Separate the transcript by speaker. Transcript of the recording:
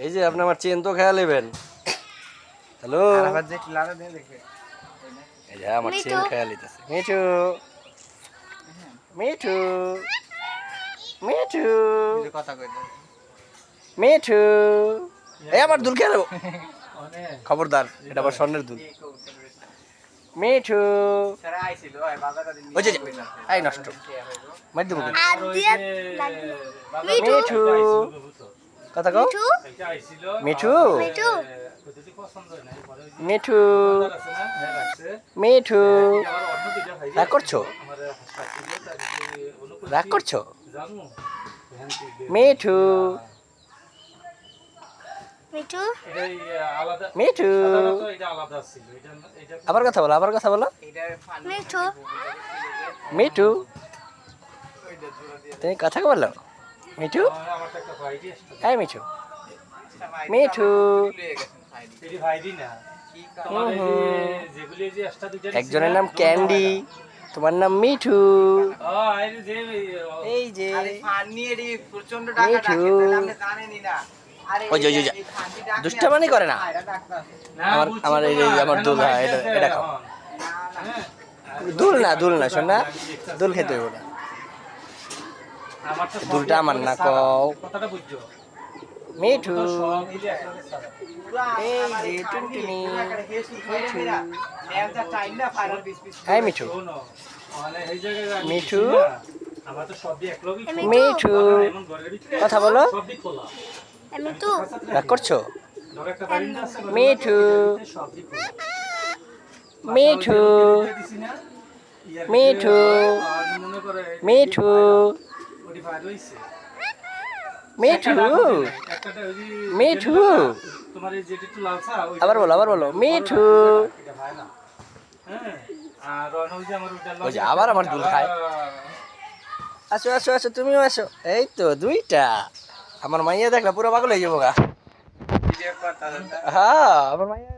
Speaker 1: এই যে আপনি আমার চেন তো খেয়াল নেবেন। হ্যালো, এই যে আমার চেন খেয়াল নিতেছে। মিঠু মিঠু মিঠু মিঠু, এই আমার দুল খেলো, খবরদার, এটা আমার স্বর্ণের দুল। মিঠু, ওই যে এই নষ্ট মাধ্যম। মিঠু, কথা কও। মিঠু মিঠু মিঠু, রাগ করছো? রাগ করছো? মিঠু মিঠু মিঠু, আবার কথা বলো, আবার কথা বলো। মিঠু মিঠু, তুমি কথা বলো। মিঠু, এই মিঠু মিঠু, একজনের নাম ক্যান্ডি, তোমার নাম মিঠু। এই যে মিঠু, ওই যে দুষ্টামানি করে না। আমার এই আমার দুল, হ্যাঁ এটা খাও। দুল না শোন না, দুল খেতে হইব না, দুলটা আমার না। কও মিঠু, এই যে টুনটুনি মিঠু, হ্যাঁ মিঠু মিঠু মিঠু, কথা বলো। রাগ করছো? মিঠু মিঠু মিঠু মিঠু মিঠু মিঠু, আবার বলো, আবার বলো। মিঠু, ওই যে আবার আমার দুল খায়। আসো আসো আসো, তুমিও আসো। এই তো দুইটা, আমার মাইয়া দেখলা পুরো পাগল হয়ে যাবো গা। হ্যাঁ, আমার মাইয়া